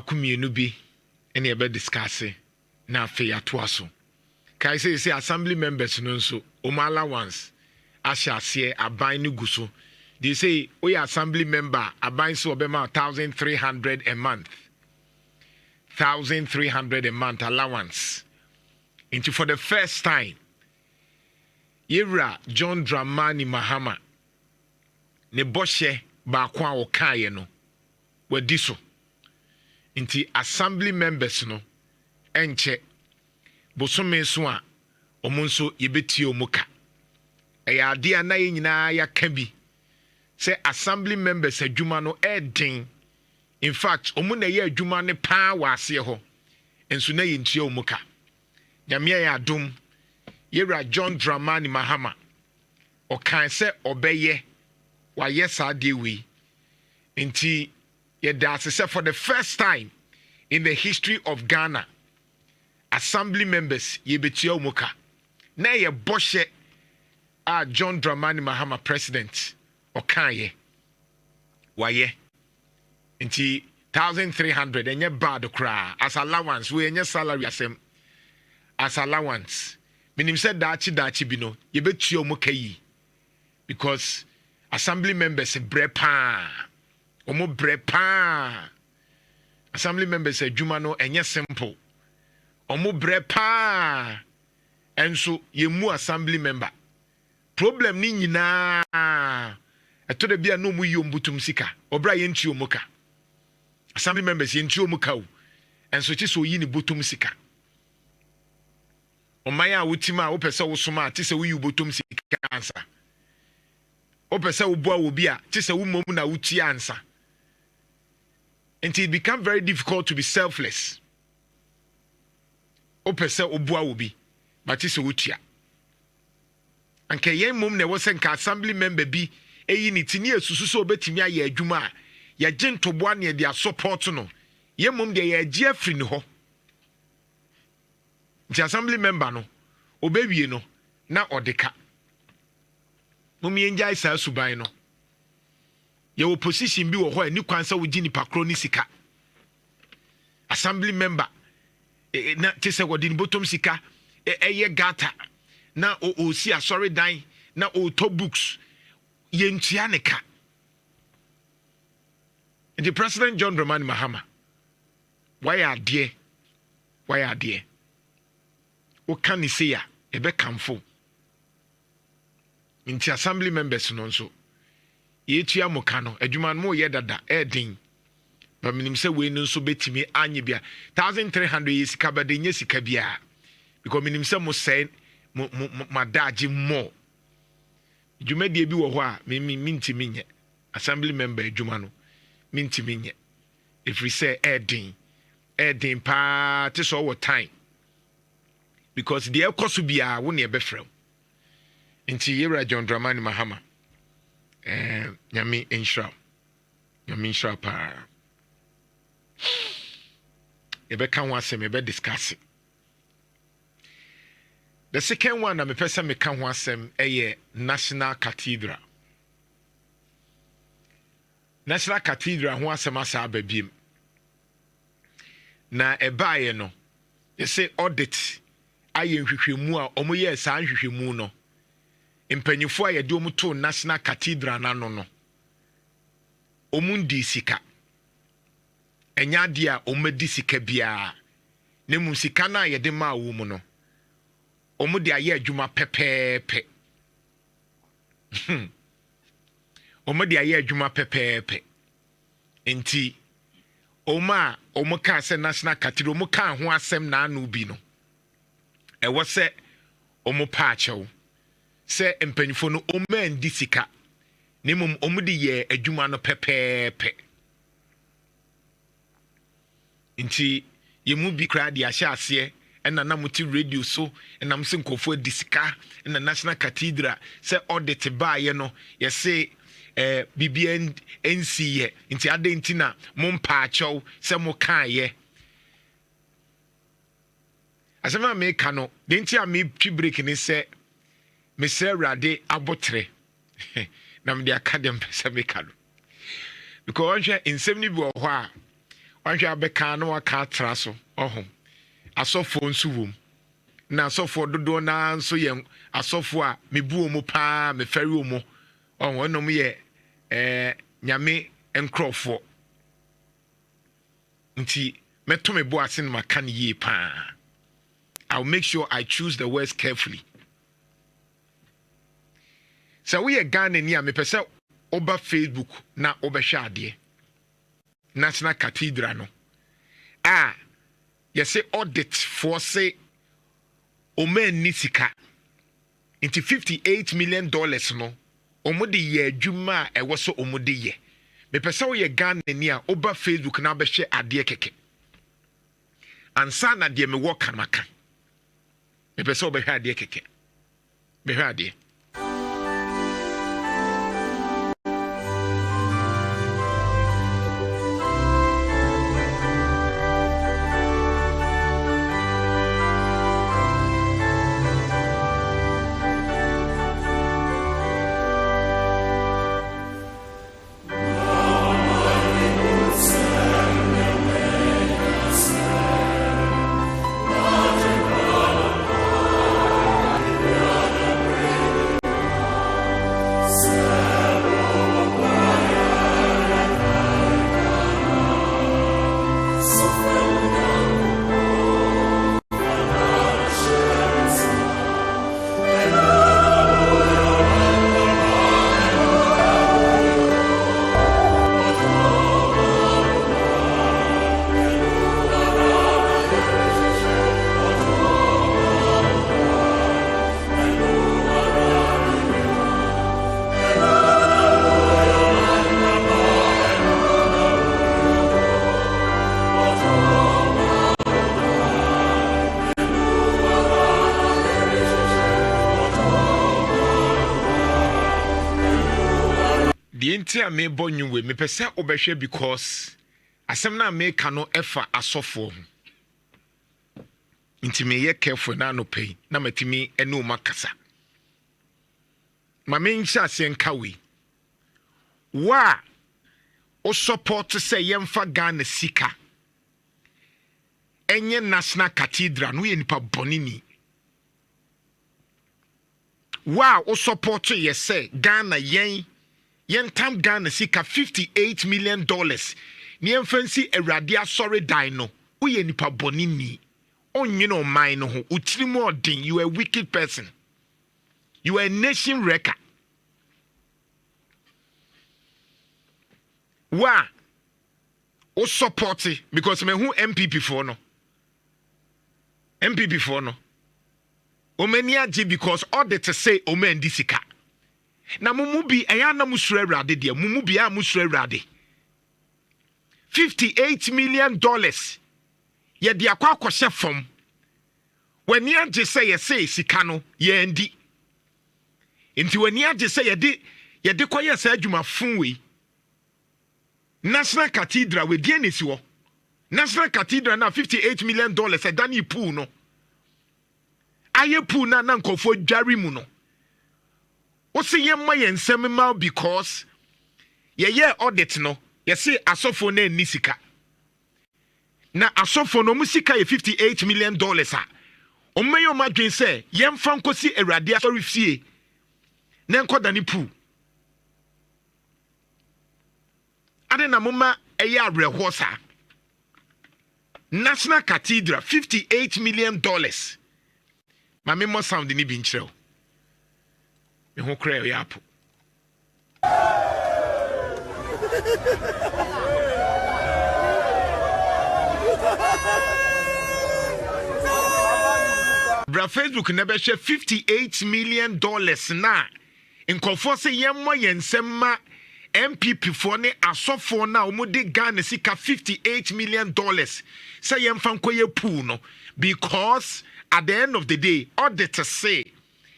baako mienu bi ene ebe discuss na afi ato aso kai say assembly members no nso allowance ahyase aban ne guso they say we assembly member aban so obema 1,300 a month 1,300 a month allowance into for the first time Nhyira John Dramani Mahama ne boshe baako a wokae no wadi so nti assembly members no enche bosome so a omo nso yebeti omuka eya ade a na nyina ya ka bi say assembly members adwuma no eden in fact omo na ye adwuma ne pa wa ase ho enso na yentua omuka nyame ya adom Nhyira John Dramani Mahama okan se obeye wa yesa de wi nti say for the first time in the history of Ghana, assembly members yebetia umuka. Na ye boshe John Dramani Mahama president okaye waye nti 1,300 enye bad kra as allowance we enye salary as allowance minim said dachi bi no yebetia umuka yi because assembly members brepa omo brepa assembly members adwuma no enye simple omo brepa enso yemu assembly member problem ni nyina eto de bia no mu yom butum sika obra ye ntuo muka assembly members ye ntuo muka o enso chi so yi ni butum sika omaya wutima wo pese wo soma ti se wo yi butum sika ansa o pese wo boa wo bia ti se wo mom na wuti ansa. Until it become very difficult to be selfless. O pese obua obi, but it's a wutia. And ke yen mum ne wosen ka assembly member bi eyi ni tini esusu so obetimi aye adwuma ya gento boa ne dia support no. Yen mum de ye gie afri ni ho. Nti assembly member no obewie no na odeka. Mum yen jai sa suban no. Your opposition bi wo ho ani kwansa wo gini pakro ni sika assembly member na tese wo din bottom sika eye gata na o si asori dan na o to books ye ntua ne ka. The President John Dramani Mahama why are there o kan ni say ya ebe kamfo nti assembly members no nso yetua moka no adwuma no ye dada edin ba minim se we no so betimi anye bia 1,300 yesika ba de nye sika bia because minim se mo say madaji mo adwuma de bi wo ho a mintimi nye assembly member adwuma no mintimi nye if we say edin pa te so over time because the ekoso bia wo ne ebefrem nti Nhyira John Dramani Mahama Nyami Nhyira pa ebe kan ho asem ebe discuss the second one na me pesa me kan ho asem National Cathedral ho asem asa ababiem na ebaye no ye say audit aye nhwehwemu a omoye sa nhwehwemu no impanyifo a yede omuto National Cathedral na no omundi sika enya de a omadi sika bia ne mu sika na yede ma wo mu no omudi aye adwuma pepepe omudi aye adwuma pepepe enti omuka se National Cathedral omuka ho asem na anu bi no ewo se omupa achew se empanyifo no omandi sika nemum omudi ye adwuma no pepepe nti yemu bi kra de ahye ase ena na muti radio so ena mse nkofo di sika ena National Cathedral se audit baaye no ye se BBN NCye nti ade nti na mompa achew se mo kan ye asema me kano de nti a me twi break ni se Mr. Rade abotre na me de academy pesa me kano because in 70 bi wo ho a Wanhwe abeka no aka tra so ohom asofo nso wom na asofo dodo na nso ye asofo a mebu omo pa me fari omo onom ye nyame enkrofo nti meto me bo ase no maka ne ye pa. I'll make sure I choose the words carefully. So we are Ghana near me pesa oba Facebook na oba shade National Cathedral no. You say audit for say omen nisika into $58 million no. Omo de ye adwuma e wo so omo de ye. Me pesa we Ghana near oba Facebook na be share ade keke. Ansa na de me wo kan maka. Me pesa oba hwa ade keke. Me hwa ade. Nti a me bonyu we me pese obehwe because asem na me ka no efa asofo ho nti me ye careful na no pay na matimi ene makasa ma me ncha senka we wa o support say yemfa Ghana sika enye National Cathedral no ye nipa bonini wa o support ye say Ghana yentam Ghana sika $58 million ni emfansi awrade asore dan no uye nipa bonini onye no man no ho utirimu odin. You are a wicked person, you are a nation wrecker. Wa o support because me who MPP for no o many aji because auditor say o men disika na mumu bi eya na musura awrade de mumu bi a musura awrade $58 million ye de akwa akose fom wani age say ye say sika no ye ndi nti wani age say ye de koye sa adwuma fun we National Cathedral we die nesi wo National Cathedral na $58 million e dani pool no aye pool na nkofo dware mu no o se ye ma ye nsem ma because ye audit no ye say asofo na nisika na asofo no musika ye $58 million a o meyo madwen say ye mfa nkosi awrade asori fie na nkodani pool ade na mama eye abrehwo sa National Cathedral $58 million mame mo sound ni bi nkyerɛw me ho kra ya apo bra Facebook na be share $58 million na nkofo se yemmo yensema MPP for ne asofo na omude Ghana sika $58 million say yemfa nkoye pool no because at the end of the day auditor say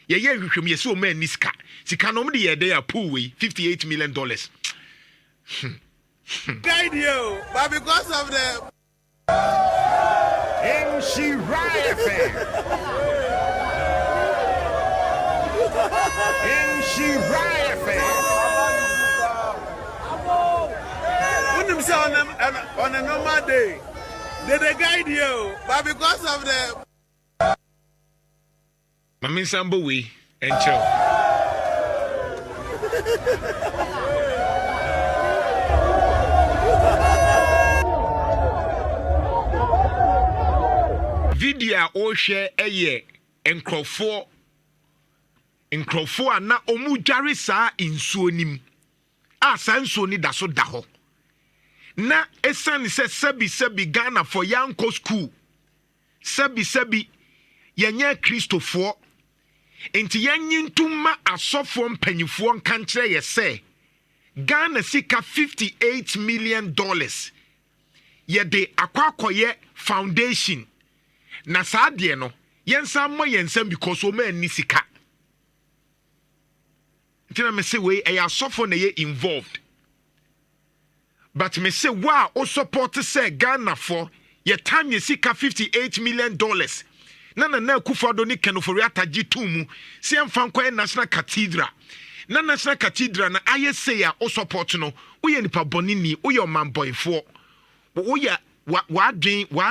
ye hwehwem ye se o man niska sika no omude ye dey pool we $58 million guide you but because of the Nhyira FM Nhyira FM say on a normal day, they guide you, but because of the Mami Sambo we and chill. Video o share eye nkrofo ana omu dware saa nsuo nim a saa nsuo ni da so da ho na esan se sebi Ghana for yanko school sebi yenya Christopher enti yenyi ntuma asofo mpanyifo nkankyere yese Ghana sika $58 million yede akwakoye foundation na saa de no yensa mo yensa because o ma ni sika ntina me say we e asofo na ye involved but me say wa o support say Ghana for ye time ye sika $58 million na Akufo-Addo ni kenofori ataji tumu si emfanko National Cathedral na National Cathedral na aye say ya o support no wo ye nipa bonini wo ye manboyfo wo ye wadwen wo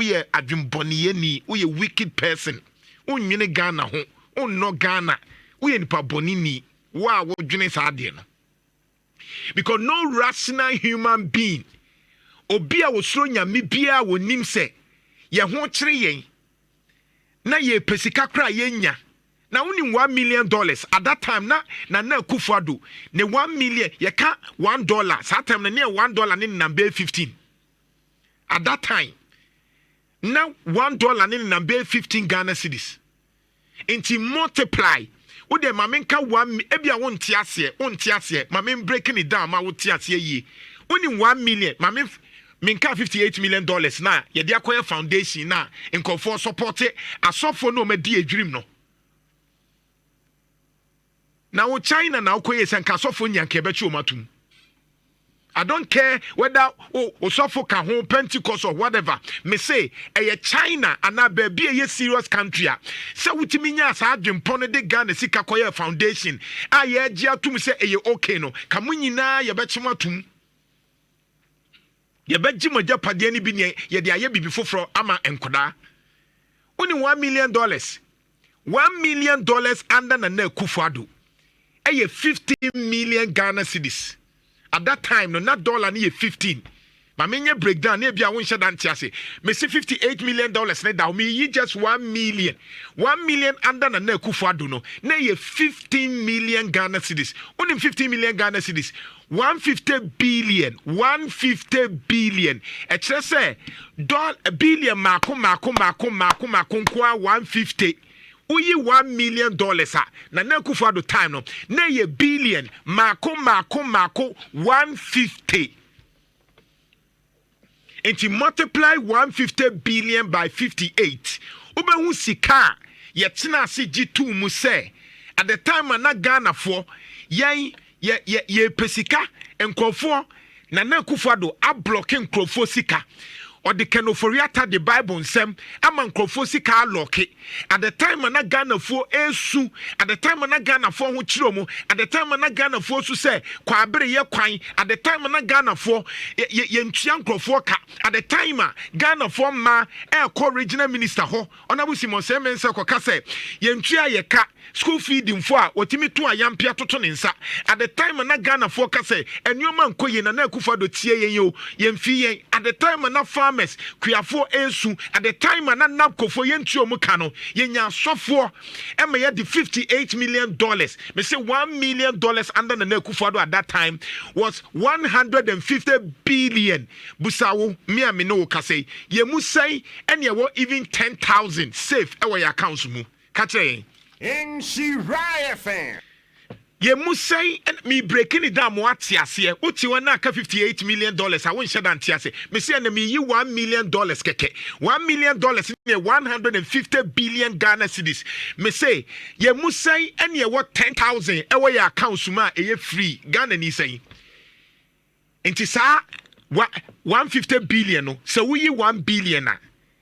ye adwenboniye ni wo ye wicked person wonwene Ghana ho onno Ghana wo ye nipa bonini wa wo dwene sa de no because no rational human being obi a wo soro nyame bia wo nim se ye ho kire yen na ye pesika kra yenya na woni $1 million at that time na Akufo-Addo ne $1 million ye ka $1 that time na $1 ni number 15 at that time now $1 in number 15 Ghana cedis. Inti multiply. Wo de mamen ka 1 ebia won tiase mamen breaking it down ma wo tiase yi. Woni $1 million mamen minka $58 million na ye de akoye foundation na nkofo support asofo no ma di adwrim no. Na wo China na akoye senka asofo nyanke be chi o matum. I don't care whether Osofo ka ho Pentecost or whatever. Me say China and a baby a serious country. So wutimi nya sa adwempon de Ghana sika koye foundation. Aye gia tum say okay no. Kamu nyina ye bechima tum. Ye beji moja pade ni bi ne ye de aye bibi foforo ama enkoda. Oni $1 million. $1 million under na Akufo-Addo. Aye 15 million Ghana cedis. At that time, no, not dollar ni 15. Ma menye breakdown ne bia won sheda ntiase. Me say $58 million ne da me yi just 1 million. 1 million under na Akufo-Addo no. Na ye 15 million Ghana cedis. Only 15 million Ghana cedis. 150 billion. 150 billion. E kire say billion mako kwa 150. Uyi $1 million na Akufo-Addo time no na ye billion mako 150 and you multiply 150 billion by 58 ubehu sika ye tena se G2 mu say at the time na Ghana for ye pesika enkofo na Akufo-Addo a blocking nkrofo sika or the kenoforiata the Bible nsem ama nkrofo sika lock at the time na Ghana for esu at the time na Ghana for ho chiromo at the time na Ghana for so say kwa abere ye kwan at the time na Ghana for ye ntua nkrofo ka at the time Ghana for ma e regional minister ho onabu Simon Semense ko ka say ye ntua ye ka school feeding for otimi to ayampia toto ne nsa at the time na Ghana for ka say enyoma nkoye na Akufo-Addo tie yen yo ye mfi yen at the time na farmers kuyafo esu at the time na napkofo yentuo mu ka no yenya sofo ema ye the $58 million me say $1 million under na Akufo-Addo at that time was 150 billion busawo me no ka say ye mu say ene ye wo even 10,000 safe e wo your accounts mu ka kire Nhyira FM. Ye mu say me breaking it down mo atiase uti wana ka $58 million I won sheda atiase me say na me yi $1 million keke $1 million ne 150 billion Ghana cedis me say ye mu say ene what 10,000 e wo your account ma e free Ghana ni say enti sa 150 billion no so we yi 1 billion na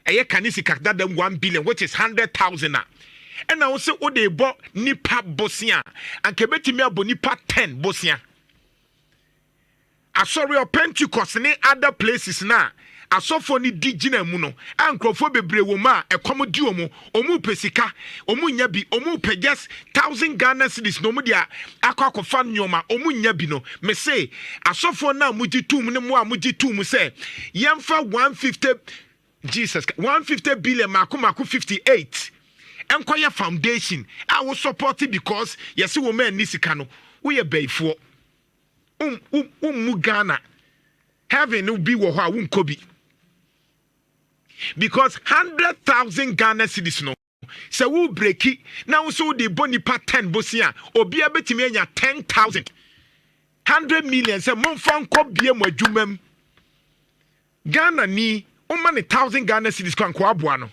e ye kanisi kakda dem 1 billion which is 100,000 na. And I also o de bo nipa bosia and kebetimi abo nipa 10 bosia asɔre of Pentecost ne other places na asɔfo ni di gyina mu no ankrofo bebre wo ma ɛkɔm di omu pesika omu nya bi omu pe just 1,000 Ghana cedis no mu dia akɔfa nyoma omu nya bi no me say asɔfo na mugi tum ne mo a mugi tum say yemfa 150 Jesus 150 billion mako 58 enkoya foundation I will support it because yes wo man ni sika no wo ye bayfo mu Ghana heaven will be wo ho a wonko bi because 100,000 Ghana cedis no so we break it now so the bonipa 10 bosia obi abetimi anya 10,000 100 million say mon fan ko bie mo adwumam Ghana ni o man 1,000 Ghana cedis ko anko aboa no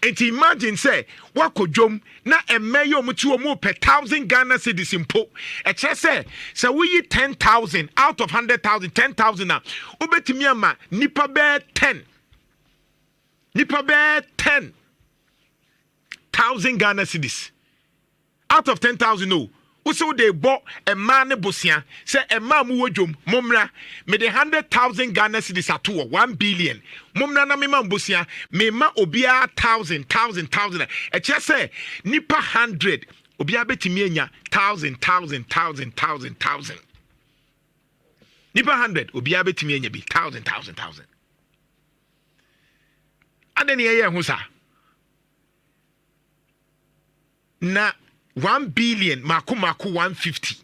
and imagine say wakodwom na emeye omuti omu per 1,000 Ghana cedis impo e kire say so we 10,000 out of 100,000 10,000 na obetimi ama nipa be 10 10,000 Ghana cedis out of 10,000 no also they bought a man bosia say a man mu wodwom momra me the 100,000 Ghana cedis ato 1 billion momra na me man bosia me ma obia 1,000 e che say nipa 100 obia betimi anya 1,000 nipa 100 obia betimi anya bi 1,000 adeni ye hu sa na 1 billion mako 150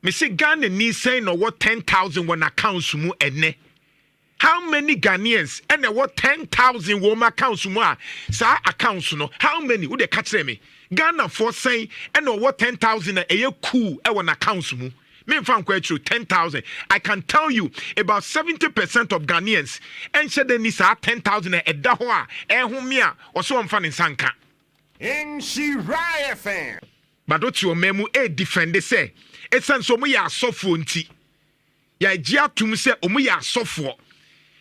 me say Ghana ni say no what 10,000 when accounts mu ene how many Ghanaians and what 10,000 wo accounts mu a sa accounts no how many wo de ka kire me Ghana for say and what 10,000 e cool e won accounts mu me fan kwa true 10,000 I can tell you about 70% of Ghanaians and said ni sa 10,000 e da ho a e ho me a o so mfa ne sanka Nhyira FM. But what your memu defend say it sense omu ya asofo nti ya gia tum say omu ya asofo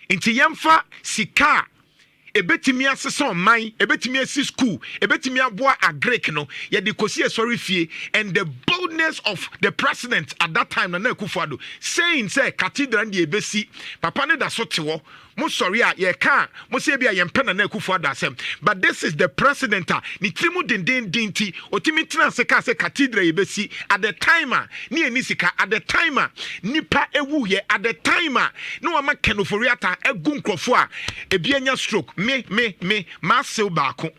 nti yemfa sika ebetimi asesa man ebetimi asi school ebetimi aboa agrek no ye de kosi sorry fie and the boldness of the president at that time na Akufo-Addo saying say cathedral de ebesi papa ne da so tewo mo sorry a ye ka mo say bia ye mpena na Akufo-Addo asem but this is the president ni trimu dindinti otimi tena se ka say cathedral ebesi at the time ni enisika at the time nipa ewu ye at the time no wa makenoforiata egu nkrofo a ebianya stroke me masew baako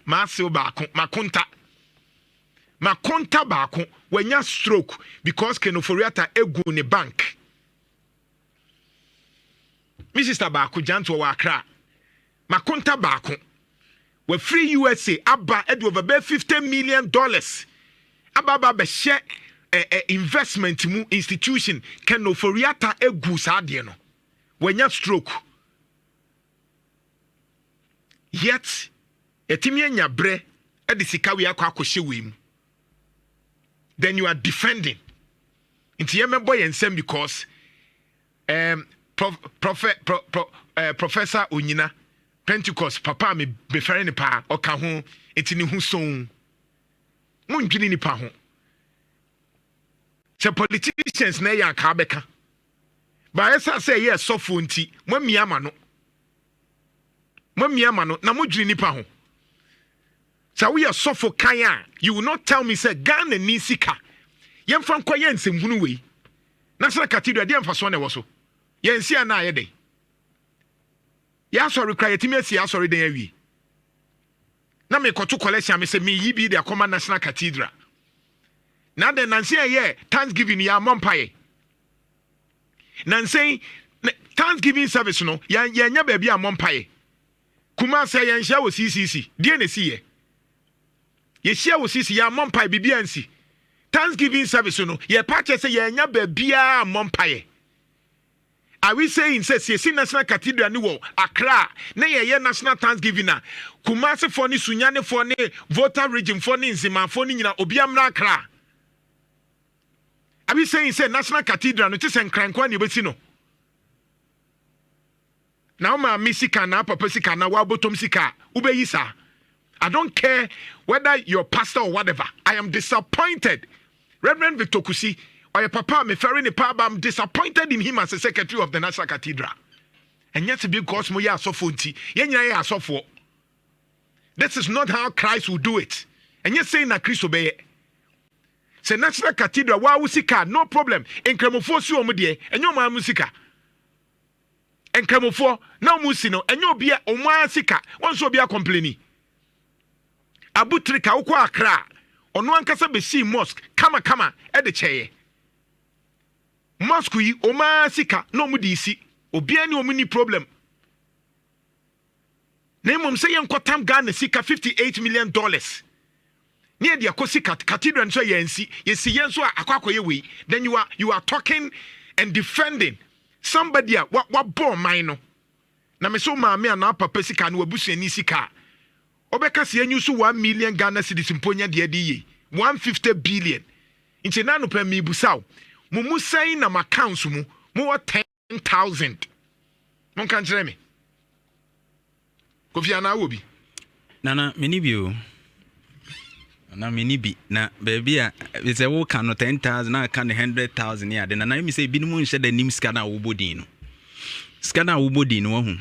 makonta baako wanya stroke because kenoforiata egu ne bank mi sister baako janto wa Accra makonta baako we free USA aba edu over $50 million aba be share investment mu institution kenoforiata egu saade no wanya stroke yet etimi anya bre edisika we akwa we mu then you are defending inti yemebo yensem because Professor Onyina Pentecost papa me befere ne pa oka ho etini hu son mundwini ni pa ho se politicians na ya ka beka ba esa say yes sofo nti mamiama no na modwini ni pa ho so we are sofo kan a you will not tell me say Ghana ni sika yemfa nkoye nsemhunu we na sra cathedral de emfa so na wo so yensi ana ayede ya sorry cry etimi asi ya sorry den awie na me koto collection me say me yi bi de akoma national cathedral na den nansi aye Thanksgiving ya mompaye nansi Thanksgiving service no ya nya ba bia mompaye kuma say ya nhia wo CCC die na siye ye hia wo CCC ya mompaye bibia nsi Thanksgiving service no ye purchase say ya nya ba bia mompaye. Are we saying say national cathedral ni wo Accra na ye national Thanksgiving na Kumasi for ni Sunyane for ni voter region for ni Nzima for ni nyina obiamra Accra? Are we saying say national cathedral no ti se nkrankwa ni beti no? Now ma misika na papa sika na wa bottom sika ubeyi sa. I don't care whether you're pastor or whatever. I am disappointed. Reverend Victor Kusi Or your papa me ferry ni pa, I'm disappointed in him as a secretary of the National Cathedral. And yet because mo ya asofo nti, yenya ya asofo. This is not how Christ will do it. And yet saying na Christ obey. Say National Cathedral wa usika no problem. Enkramofo si omo de, enyo ma musika. Enkramofo na musi no, enyo bia omo asika. Won so bia complaini. Abutrika ukwa Accra. Ono ankasa be see mosque kama e de cheye. Mosque yi oma sika no mu di isi obia ni omu ni problem na mum say yenkotam Ghana sika $58 million near the akosika cathedral so yensi yesi yenso akwakoye we then you are talking and defending somebody what born mine no na me so ma me na papa sika no abusuani sika obeka se yenyu so 1 million Ghana cedis mponya de ye 150 billion inche na no pa mi busaw mumu say na my accounts mu 10,000 mon kan kire me Kofi ana obi nana meni bio na meni bi na baby a it's a work no 10,000 na kan 100,000 ya de na me say bi no mu nhye da nim scanner wo bodin no scanner wo bodin no hu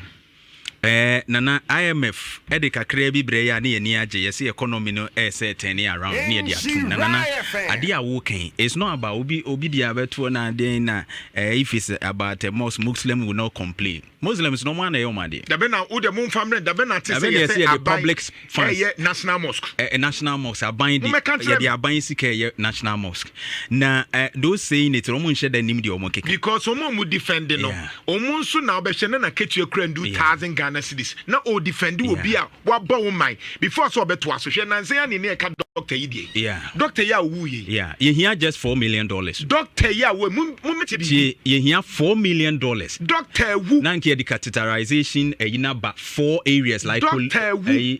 nana IMF ede kakra bi bre ya na ye ni age yes economy no set turning around near the atum nana ade a wo kan it's not about obi dia beto na den na if it's about Muslim will not complain Muslims no man na yo made da be na wo de mum family da be na te say the public funds national mosque national mosque aban di ye the aban sika ye national mosque na those saying it omo nhye da nim de omo keke because omo mu defend no omo nso na obehye na ketua kura 2,000 Ghana cedis na o defend obi a wa ba wo man before so obeto asohwe na nse ya ne ne ka doctor yi die doctor ya wu ye ye here just $4 million doctor ya we mu meti ye here $4 million doctor wu na nke the catheterization yina ba 4 areas like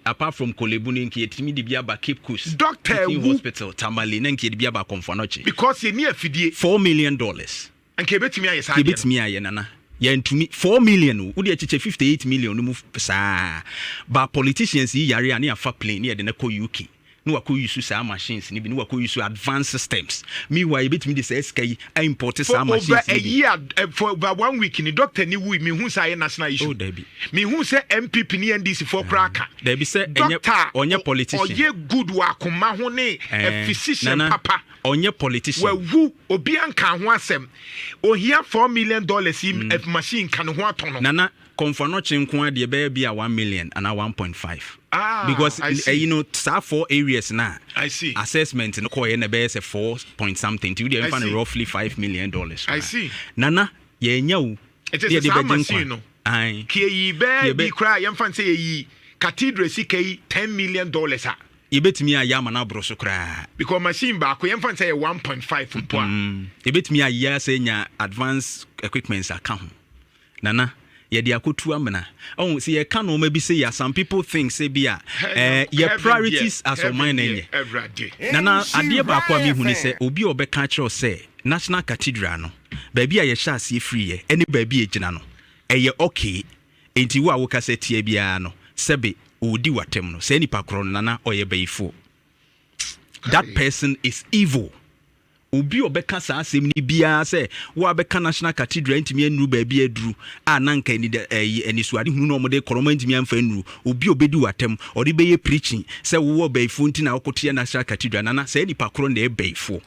apart from Kolebuni nke yetimi de bia ba Cape Coast doctor wu hospital Tamale na nke de bia ba Komfonoche because ye ni afidie $4 million nke betimi aye sa betimi aye nana yentumi 4 million wo de chiche 58 million no mu saa ba politicians yi yare ani afa plane ne de na ko UK no wa ko use saa machines ni bi no wa ko use advanced systems meanwhile betimi de say sky import saa machines over a year for over 1 week ni doctor ni wu me hu say national issue me hu say MPP ni NDC for kraka there be say onye politician oye good wa koma ho ne physician papa onye politician wa wu obi anka ho asem ohia $4 million if machine kan ho atono nana Komfonoche nko de be bia 1 million and 1.5 because you know 4 areas na I see assessment no ko na be say 4 point something to dey find roughly $5 million I see nana ye nya wo de be machine no ai ke yi be kra ye mfa say yi cathedral CK $10 million a yebetimi aya mana broso kra because machine ba ko ye mfa say 1.5 foot yebetimi aya say nya advanced equipments account nana ye dia kotu amena oh see ye can no maybe say ya some people think say bia your priorities as o mine enye nana ade ba kwa mi huni say obi obeka kire say National Cathedral no ba bia ye sha ase free ye ene ba bia ejina no eye okay enti wo a wo ka say tie bia no sebe odi watem no say nipa kro no nana oye bayifo that person is evil obi obeka saa asem ni bia se wo abeka National Cathedral ntimi anu ba bia aduru ananka ni enisuade hunu no omode koroma ntimi amfa anu obi obedi watem odi beye preaching se wo bayifo nti na okote National Cathedral nana se nipa kro na e bayifo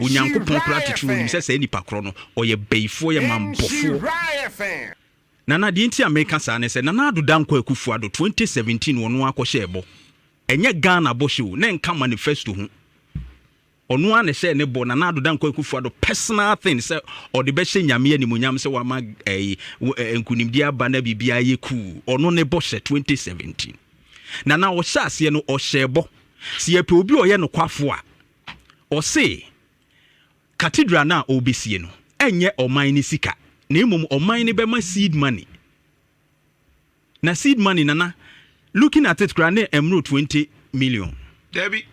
onyankopon kro atitu ni se nipa kro no oye bayifo ye mambofo nana di nti America saa ne se nana adoda nkwa akufuado 2017 wono akɔhye ebo enye Ghana bosho na nka manifesto hu onu ane se ne bo nana adoda nkwa akufuado personal thing se ode be hye nyame animunyam se wa ma nkunimdi aba na bibia yeku onu ne bo hye 2017 nana wo hye ase no o hye ebo se ye pe obi o ye no kwafo a o se cathedral na obesie no enye oman ni sika na emom oman ni be ma seed money na seed money nana looking at it grande emro 20 million Debbie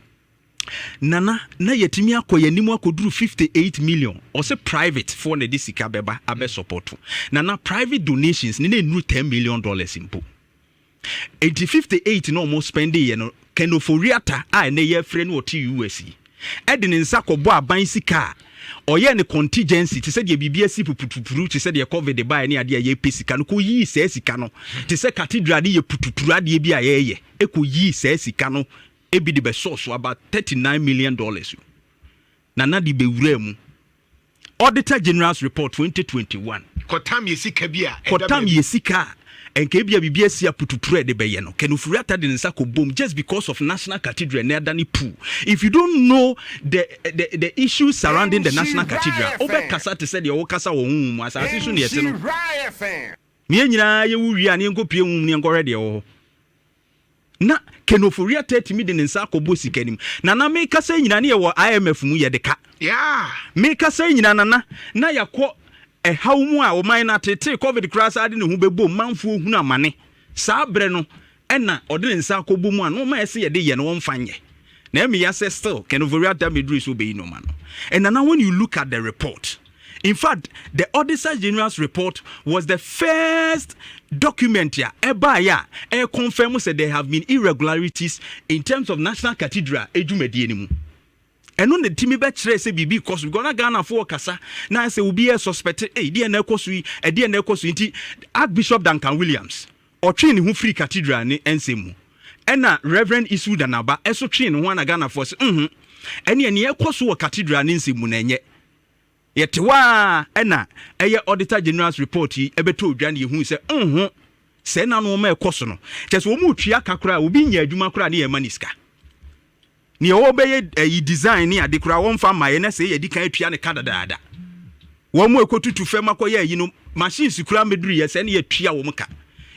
nana na yetimi akoye nimu akoduru 58 million or say private for na disika beba abe support nana private donations ni na enu $10 million impo 58 no almost spend ye no kenoforiata a na ye frɛ no oti USC edin nsa kobo aban sika ɔyɛ ne contingency te sɛ deɛ bibia si puputupuru te sɛ deɛ covid ba ne ade a yɛ pesika no ko yi sɛ sika no te sɛ cathedral de yɛ pututuru ade bi a yɛyɛ eko yi sɛ sika no ebi de be source about $39 million na de be wura mu Auditor General's report 2021 kotam yesika bia enke bia bibia sia pututuru de be ye no kenufuriata de nsa ko bom just because of National Cathedral na dani pool. If you don't know the issues surrounding the National Cathedral obekasa te se de wo kasa wo hu asase so ne yete no me nyina ye wuwi ane nkopie hu ne nkore de wo na kenufuriata timi de nsa ko bo sika nim na me kasa nyina ne ye wo IMF mu ye de ka me kasa nyina na yakọ how mu a o man na tete covid crisis ade ne hu bebo manfo hu na mane saa bre no na ode ne nsa akọbọ mu a no ma ese ye de ye no wonfanye na emi ya say still kenovoriata medru so be no man. And now when you look at the report, in fact the Auditor General's report was the first document confirm say there have been irregularities in terms of National Cathedral ejumedie ni mu. And on the Timmy Betchere say BB because we gonna Ghana for Kasa. Now say will be a suspected dear Archbishop Duncan Williams or train who free cathedral ni ensemu. And Reverend Isu Danaba eso train one Ghana for any ekosu cathedral ni ensemu nenye. Yet wa eye Auditor General's report ebeto dwan ye hu say say na no ma ekoso no. Just wo mu twa kakra obi nya adwuma kra ne ye maniska. Ni obeye design ni adekura won fa maye na say ye di kan atua ne kadadaada wo mu ekotutu fem akoye yi no machines kura meduru ye say ne ye tua wo mka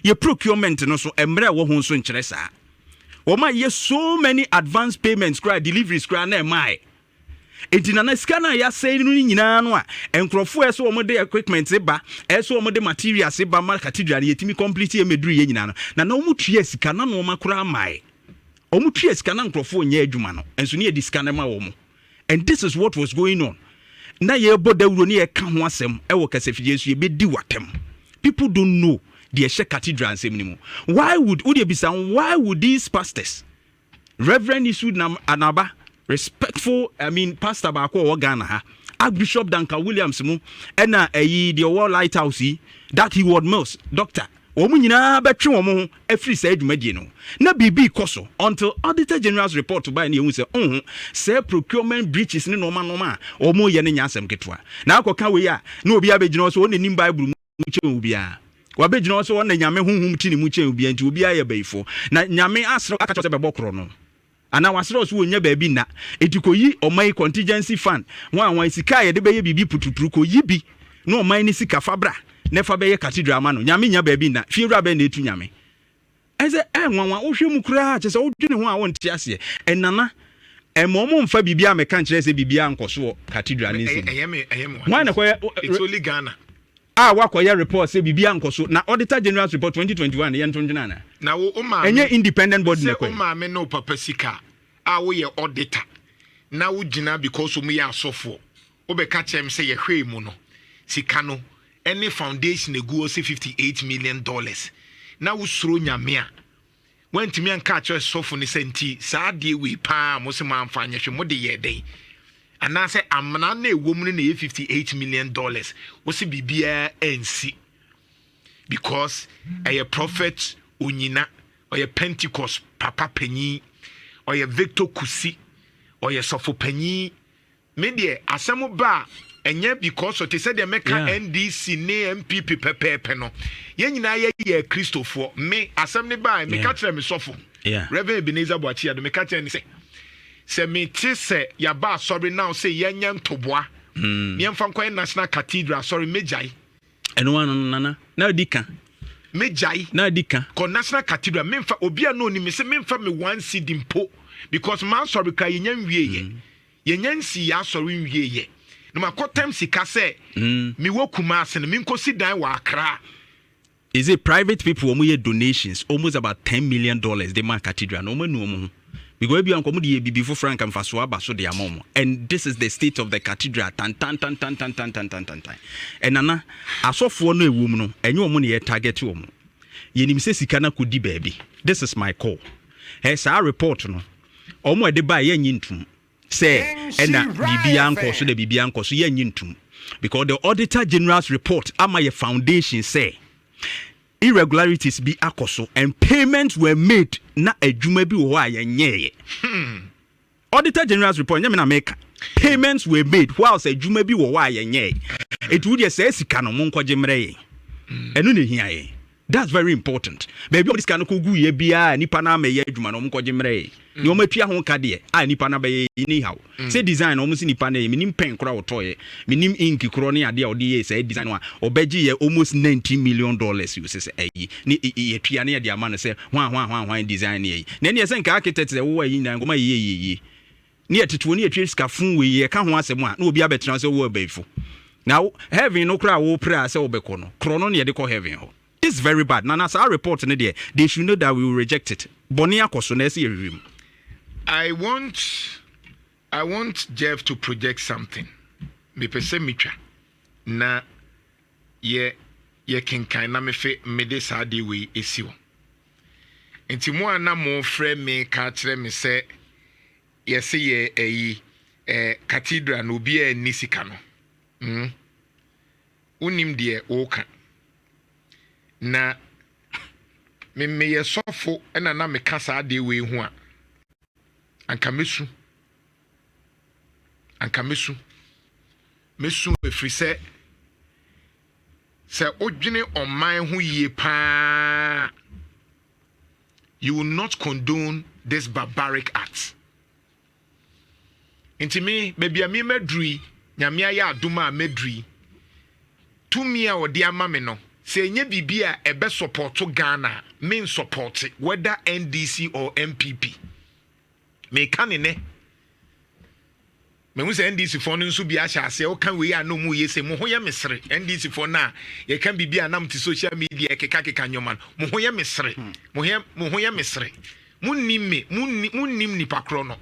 ye procurement no so emre wo ho so nkire saa wo ma ye so many advance payments kura deliveries kura na mai etina na sika na ya say no nyina no a enkrofo eso wo de equipment ba eso wo de materials ba ma cathedral ye timi complete ye meduru ye nyina no na wo mu tua sika na no makura mai Omutu eskana nkrofo nya adwuma no enso ne ediskana ma wo mo. And this is what was going on. Na ye bodawuro ne ye ka ho asem e wo kasafie so ye bedi watem. People don't know the cathedral asem ni mu. Why would these pastors, Reverend Isu Anaba, respectful pastor ba ko Ghana ha, Archbishop Duncan Williams mu na the War Lighthouse that he word most doctor Omunyina betwe omo afri sa adwumadie no na bibi koso until Auditor General's report by na ehu say procurement breaches ne normal omo ye ne nyasem ketwa na akoka we ya na obi abegyina so onanim Bible mu chen obi a wabegyina so wona nyame honhum ti ne mu chen obi nti obi aye baifo na nyame asro aka cho se bebokro no ana wasro so wonya ba bi na etikoyi omai contingency fund wan sika ye de beye bibi pututuru ko yibi na omai ni sika fabra nefa be cathedral ma no nyame nya ba bi na fiewura be na etu nyame eze nwanwa wo hwemu kura che se wo dwene ho a won te ase enana emomo mfa bibia meka nkire se bibia nkoso cathedral ni nsi wan na koye it's only Ghana wakoye report se bibia nkoso na Auditor General's report 2021 ye ntonjena na wo ma enye independent body na koye ma me no papa sika wo ye auditor na wo gina because mu ya asofo wo be ka chem se ye hwe mu no sika no any foundation egu say $58 million na wo suro nyame a wantimi anka cho sofo ne senti saa de we pa mo se ma amfa nyehwe mo de ye den ana se amna na ewom no na $58 million wo se bibia ensi because a prophet onyina or Pentecost papa panyi or Victor Kusi or sofo panyi me de asemo ba enye because they said they make NDC ne MPP pepe no ye nyina ye Christopher me asem ne ba me ka kire me sofo Reverend Ebenezer Boachia do me ka kire ni se me ti se ya ba sorry now say ye nya ntoboa ye mfa nkwa National Cathedral sorry mejai eno wan nana na dika mejai na dika ko National Cathedral me mfa obi ano ni me se me mfa me one seed mpo because man sorry ka ye nya nwie ye nya nsi ya sorry nwie ye no makotem sika se mi wokuma ase no mi nkosi dan wa Accra. Is it private people omo ye donations almost about $10 million the man cathedral no manu omo because bi anko mo de bibi for frank am faso aba so de amom and this is the state of the cathedral tan and nana asofo no ewum no enye omo ne ye target omo ye nim se sika na kodi baabi. This is my call. Hey sa report no omo e de ba ye nyintum say ɛna bibia nkɔ so the bibia nkɔ so yɛ nyintum because the Auditor General's report ama your foundation say irregularities be akoso and payments were made na adwuma bi wo a yɛnyɛɛ. Auditor General's report nyame na make payments were made whilst adwuma bi wo a yɛnyɛɛ. It would just say sika no mo nkɔgye mmerɛ. Ɛno ne hia yɛ. That's very important. Baby, this kind of kugu ye bia nipa na me ye adwuma no mo nkɔgye mmerɛ. Ni o matua ho ka de a nipa na be anyhow. Say design o mo si nipa na minim pen kora wotoye. Minim ink kora ne ade a ode ye say design wa obegye ye almost $90 million you say ayi. Ni ye tua ne de ama no say hwan design ye. Na ne ye say nka architect say wo ayi na ngoma ye. Ni etetuo ni etwe sika fun we ye ka ho asem a na obi abetena say wo abefo. Now heaven no kra wo pray say obekɔ no. Kro no ne ye de kɔ heaven ho. This is very bad. Now, as our report in there, they should know that we will reject it. Bonia Kosonesi. I want Jeff to project something. Me pese mitra. Na ye kenkan na me fe me de sade we esiwo. Enti mo ana mo frɛ me ka kyerɛ me sɛ ye se ye Cathedral no bi a ni sika no. Unim de oka. Na me ye sofo ena na me kasa ade we hu a anka mesu efri se odwene oman ho yie pa, you will not condone this barbaric act. Intimi baby me medri nyame aya adoma medri tumi a odi ama me no. Say nye bibia ebe support to Ghana, main support it, whether NDC or MPP. Me kanine. Me who say NDC for nso bi asha say o kan we ya no mu ye say mo ho ye mesre NDC for na ye kan bibia nam ti social media keka nyoman mo ho ye mesre mo ho ye mesre munnim nipa kro no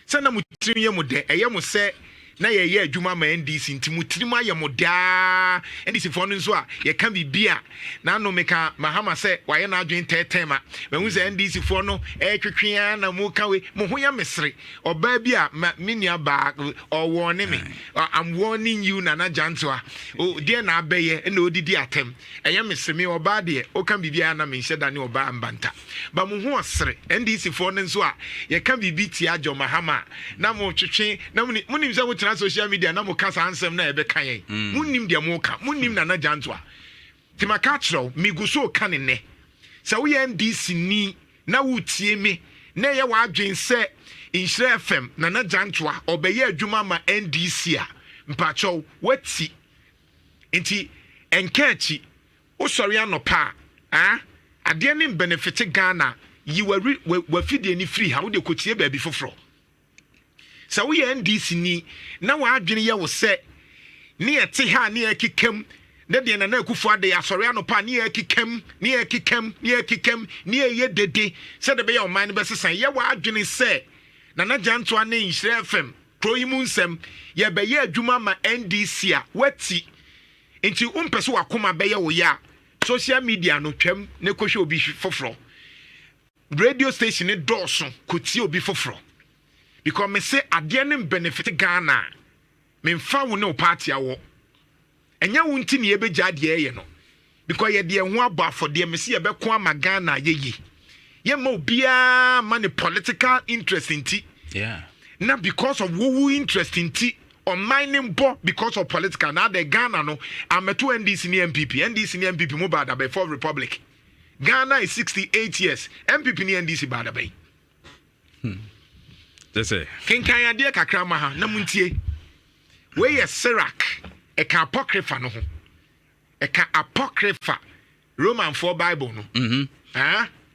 say na mutrim ye mo de eye mo say na ye adwuma ma NDC nti mutirim aye moda NDC for no nso a ye kan bibia na no meka mahama se waye na adwen tetema me hu se NDC for no twetwea na mu ka we mo ho ya mesre oba bi a menia ba o warning me I'm warning you na jantoa o de na abeye na odidi atem eye mesre me oba de o kan bibia na me hyeda ne oba ambanta ba mo ho osre NDC for no nso a ye kan bibi ti ajo mahama na mo twetwe na munim se social media na mo kasa ansem na ebe kan yen munnim de mo ka munnim na jantoa timaka chro miguso kanene se wo ye NDC ni na wutie me na ye wa adwen se Nhyira FM na jantoa obeye adwuma ma NDC a mpacho wati enti enkachi o sori anopa ade ne benefit Ghana yi wa fidie ni free ha wo de kotie ba bi foforo. So we NDC ni na wa adwene ye wo se ne ete ha ne ekikam ne de na akufo ade asori anopa ne ekikam ne ye dede se de be ye o man be sesan ye wa adwene se na janto ane Nhyira FM proyimu nsem ye be ye adwuma ma NDC a wati enti umpese wakoma be ye wo ya social media no twam ne kohwe obi foforo radio station ne dɔɔso kotie obi foforo. Because me say adianim benefit Ghana, me mfa wo ne party awo. Enya wo nti ne ebeja de ye no. Because ye de ho aba for de me say ye be ko ama Ghana ye. Ye ma obia man political interest inti. Yeah. Now because of wo interest inti on mining bo because of political now the Ghana no ameto NDC ni MPP mo bad before Republic. Ghana is 68 years. MPP ni NDC bad bay. Say kenkan ade kakra ma ha na muntie we ye Sirac e ka apocrypha no ho e ka apocrypha Roman 4 Bible no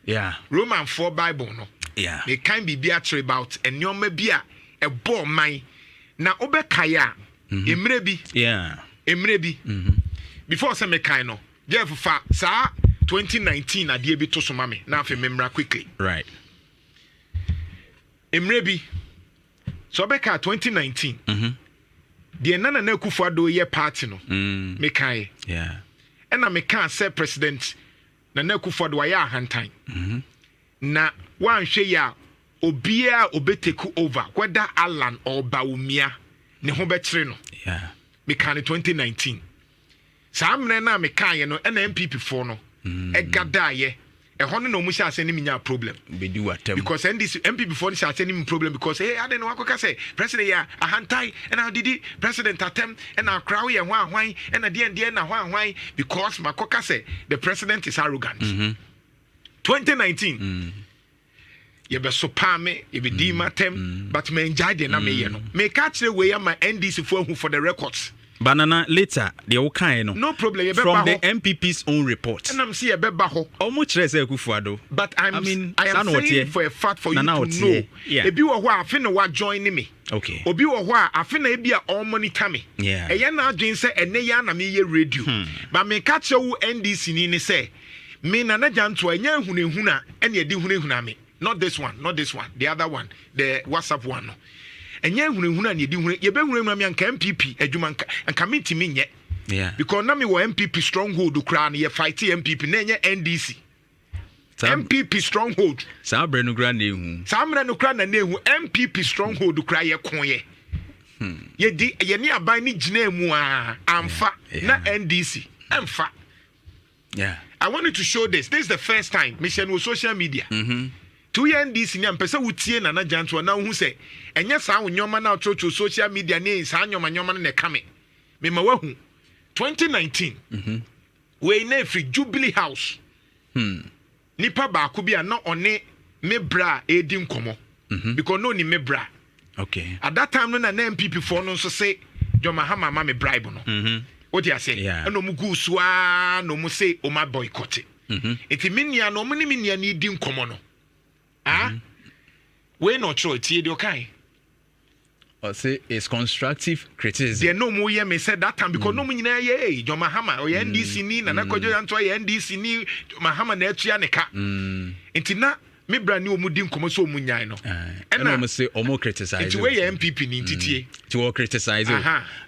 yeah Roman 4 Bible no yeah me kan bibia atre about enyoma bi a e bo man na obekaya emre bi before say me kan no Jeff fa sa 2019 ade bi to so ma me na afi memra quickly right. Emrebi so beka 2019 the nana na Akufo-Addo ye party no me kai yeah and me kan say president na Akufo-Addo ya ahantan na wan hwe ya obia obetake over whether Alan or Baumia ne ho betre no yeah me kan 2019 samre na me kan ye no na MPP for no e gada ye e ho no mu sha ase ni minya problem be do atem because NDC MPP for sha ase ni problem because hey I don't know akoka say president ya ahantai and how did the president atem and our crowd ye hwan hwan and at the end na hwan hwan because makoka say the president is arrogant 2019 ye be so pa me ye be di matem but me enjoy the na me ye no me catch the way my NDC for the records banana later the okay no problem ye be from the MPP's own report and I'm see ye be ba ho almost say Kufuado but I am saying for a fact for you to know ebi wo ho afi na wa join me okay obi wo ho afi na ebi a all monitor me yeah ye na adwen say ene ya na me ye radio but me catch you NDC ni say me na na janto anya hunehuna ene ye di hunehuna me not this one the other one the WhatsApp one no enye hunehuna ne di hune ye be hunehuna me anka MPP adwuma anka mentimi nye yeah because na me wo MPP stronghold kra na ye fight MPP na enye NDC MPP stronghold sabre no kra na ehu samre no kra na ehu MPP stronghold kra ye kon ye ye di ye ni aban ni gina mu a amfa na NDC amfa yeah I wanted to show this is the first time mission with social media 2 year NDC ni ampesa wutie na janto na hu se enye saa wonyoma na otrocho social media ni saa nyoma na kame me ma wahu 2019 we na free Jubilee House nipa ba ko bia na one me bra edi nkomo because no ni me bra okay at that time no na MPP for no so say Joma Hama ma me bribe no what you say no mu gu so a no mu say o ma boycott enti minia no mu ni minia ni di nkomo no we no tro tie de okay or say it's constructive criticism there no more me said that time because no mu nyina ye Joma Hama o NDC ni na kojo yanto ye NDC ni Joma Hama na atua ne ka enti na me bra ni omu di nkomo so omu nyan no and I must say omo criticize it we MPP ni titie to criticize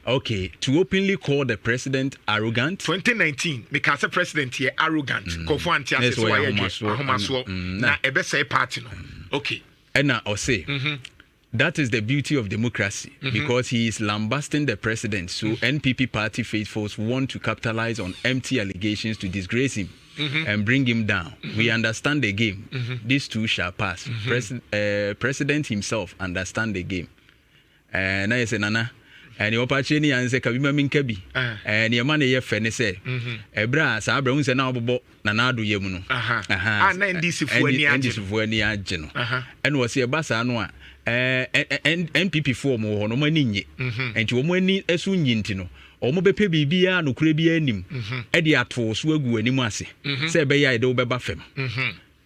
okay to openly call the president arrogant 2019 because the president here arrogant kofo anti ase so why ahomaso na ebe say party no okay and I say that is the beauty of democracy because he is lambasting the president. So NPP party faithfuls want to capitalize on empty allegations to disgrace him and bring him down. We understand the game. These two shall pass. President himself understand the game. And I say, Nana, and your opportunity and say, Kabima Minkabi, and your money, your friend say, Ebra, Sabra, who's an albo, Nanadu Yemuno. And this is when you are general. And was your bassa noa. NPP form or no money, and you money as soon yintino, or mobe bibia no crabia nim, Eddie at for swegu any massy, say bay I do bebafem.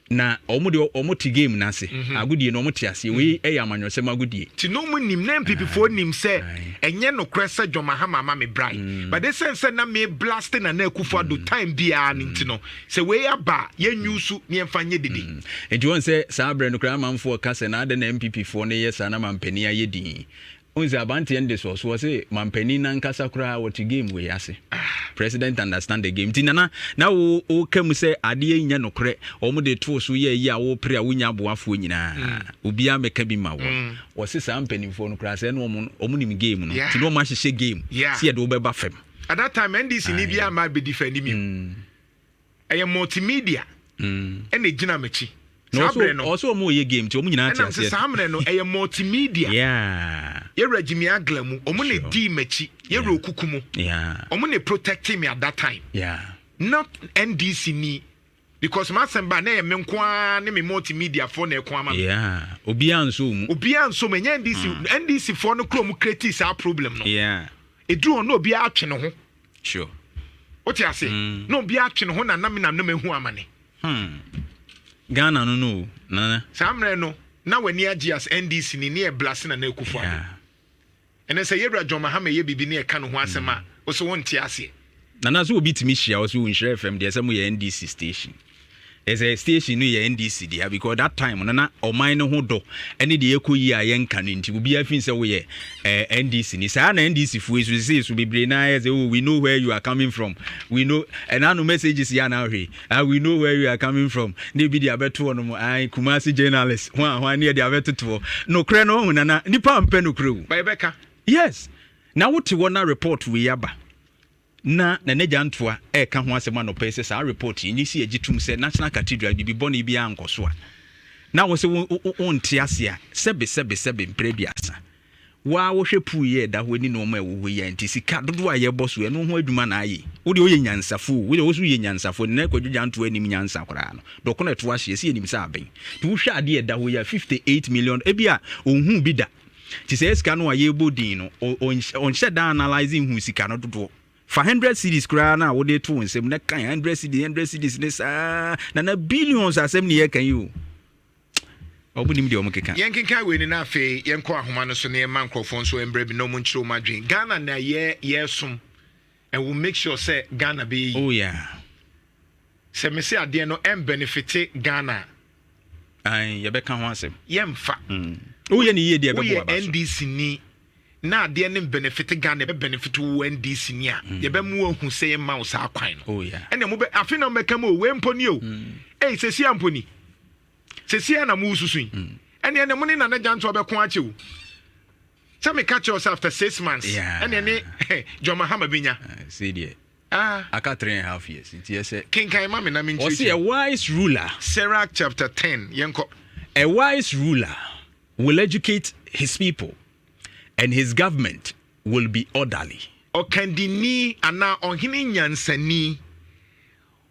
Na omoti game nase agudi no motiase we eyamanyo se magudi ti no mu nim na MPP for nim se enye no kresa Joma Hama ma me brai but they sense na me blasting na akufo do time bia nti no se we aba ye nyusu ne emfanye didi enti won se sabre no kra manfo ka se na ade na MPP for ne yesa na mampani ayedi unze abante ende so say mampani na nkasa kra what game we ase president understand the game tinana na wo kam say ade nya no kre omo de to so ye yi a wo pre a wonya boafo nyina obia meka bi ma wo se sa mampani fo no kra say no omo nim game no ti no ma hye game see de wo beba fam at that time NDC ni bia ma be defend me multimedia ene gina machi also mo ye game ti omo nyina tia se samre no multimedia ye regime aglamu omo ne di machi ye ro kukumu omo ne protecting me at that time not NDC ni because my semba na me nko ne me multimedia for na ekwa ma obi anso mu NDC for no kro mu create sa problem no edu on no obi atwe ne ho sure what you say no obi atwe ne ho na me hu amane Ghana no nana samre no na wani agias NDC ni e blast na ekufu ade ene se yebra Joma Hama ye bibi ne e ka no ho asema wo so won tie ase nana so obi timi hia wo so won hire FM de asem ye NDC station as a station no ye NDC dia because that time na oman no ho do ene de ekoyi a ye nka no nti obi afin say we ye NDC ni say na NDC fu esu say so bebre na say we know where you are coming from, we know and anu messages ya na hwe we know where you are coming from ne bi dia beto no ai Kumasi journalist ho ne dia beto no kre no na nipa ampe no kre by Becca. yes na wote wona report we yaba na neja ntoa ka ho asema no pese sa report ni si agitum se National Cathedral bi boni bi ankoso a na wo se won te ase a sebe mprebiasa wa wo hwe pu ye da ho ni no ma wo ye nti sika dodo a ye boso e no ho adwuma na aye wo de oye nyansafo wo de wo so ye nyansafo na kwadwudwa ntoa nim nyansa kora no doko na to ahye se nim sa aben ti wo hwe ade da ho ya 58 million e bia onhu bi da ti se sika no a ye bodin no on sheda analyzing hu sika no dodo for 100 cities kra na wo de to nsem na kan 100 cities ne sa na billions asem ne ye kan you obunim de omkeka yenkenka we ni na afi yenko ahoma no so ne man crofon so embre bi no mu nchiro madwen Ghana na ye sum and we make sure say Ghana be oh yeah se me say ade no em benefit Ghana ai ye be kan ho asem yemfa oh ye ni ye de be bo aba so NDC ni na ade ne benefit Ghana be benefit wo NDC ni a ye be mu ohu say ye ma wo sa kwan no oh yeah ene mo be afi na meka mo we mponi o se si amponi se na mu susu ene mo ni na na janto be ko achewu say me catch us after 6 months ene ne John Mahama binya see there aka 3.5 years it yes king kai mama na min o see a wise ruler Sirach chapter 10 yenko a wise ruler will educate his people and his government will be orderly okandini ana ohini nyansani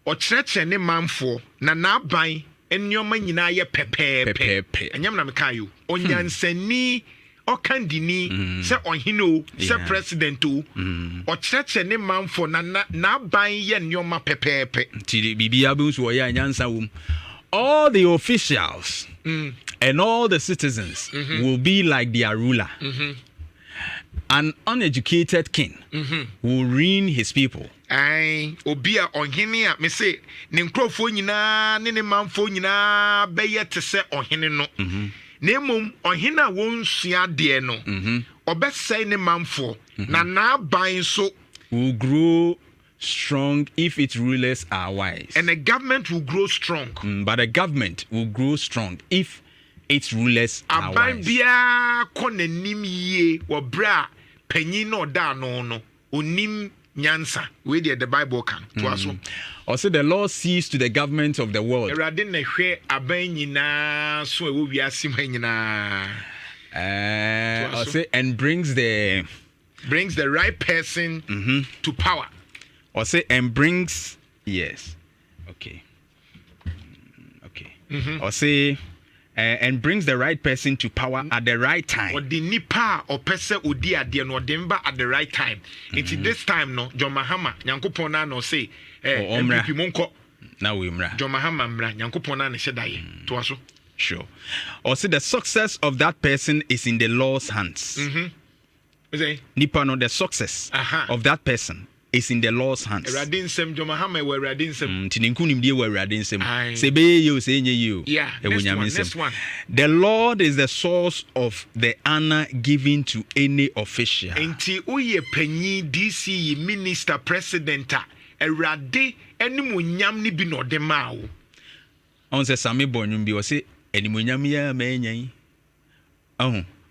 o chereche ne manfo na naban ennyoma nyina ye pepepe enyam na meka yo onyansani okandini se ohino se president o chereche ne manfo na naban ye ennyoma pepepe ti bibia bi so ya nyansa wom all the officials and all the citizens will be like their ruler. An uneducated king will ruin his people. Ai obia ohene a me say ne nkrofo nyina ne manfo nyina beye te se ohene no na emom ohene a wonsua de no obesai ne manfo na ban so will grow strong if its rulers are wise, and the government will grow strong. But the government will grow strong if its rulers are wise. Abambia konanim ye wobra panyin no da no onim nyansa we the Bible can to aso. Also the Lord sees to the government of the world. Erade na hwe aban nyina so ewo wiase man nyina. Also and brings the right person to power. Or say and brings yes okay or say and brings the right person to power at the right time. Or the nipa or person odi ade no demba at the right time. It's this time no John Mahama Nyankopon na no say MP monko na we mra John Mahama mra Nyankopon na ne shedaye to aso. Sure. Or say the success of that person is in the Lord's hands. Nipa no the success of that person is in the Lord's hands. Radinsem Jomahama were radinsem. Tininkunim de were radinsem. Sebe you say you. Yeah. Next one. The Lord is the source of the honor given to any official. Enti uye penyi DC minister president erade animunyam ni bi no de ma wo. On say sami bonum bi o say animunyam ya ma enyan.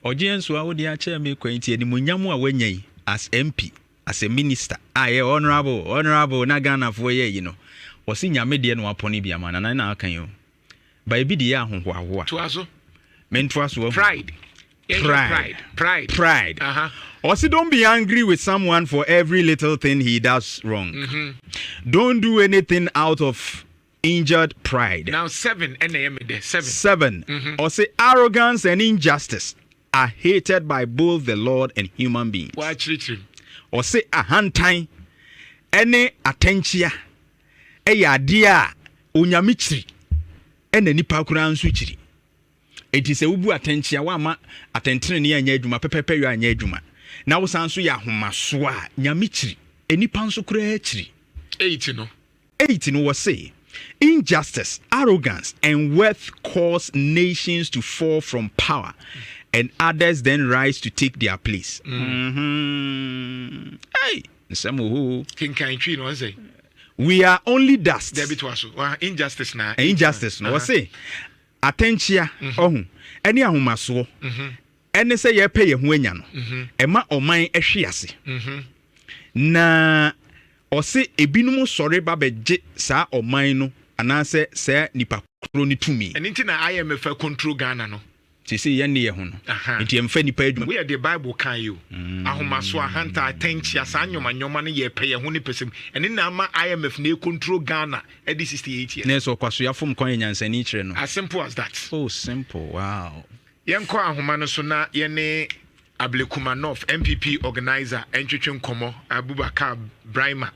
Oje enso a wo de a che me kwanti animunyam a wanyan as MP. As a minister, honorable, na Ghana for ye, you know. Was in your media no upon Ibiaman, and I now can you. By Bidia, who to us, men to us, pride. Also, don't be angry with someone for every little thing he does wrong. Don't do anything out of injured pride. Now, 7 NAM, 7. Or say arrogance and injustice are hated by both the Lord and human beings. Watch it. Or say a hand time any attention a dear unyamichri and any pakuran switchery. It is a ubu attention wama attention near Neduma pepe you are Neduma. Now sansu ya humaswa nyamichri any panso creatri 8 no 8 was say Injustice, arrogance, and wealth cause nations to fall from power, and others then rise to take their place. Hey, we are only dust. Injustice na. Injustice no. What say? Attention. Any ahumaso. Any say ye pay ye huenya no. Ema oman ehwe ase. Na ose ebinumu sore ba beje saa oman no anase se nipa kro ni tumi. And inti na IMF control Ghana no. Ti say ye ne ye ho no. Nti emfa nipa adwuma. We the Bible kan you. Ahomaso ahanta attention saa nyoma ne ye pay ye ho ni pesem. Eni na ama IMF na control Ghana at 68 years. Na so kwaso ya fom kon nyansani kire no. As simple as that. Oh, simple. Wow. Yenko ahoma no so na ye ne Ablekumanov MPP organizer entwetwe nkomo Abubakar Brahima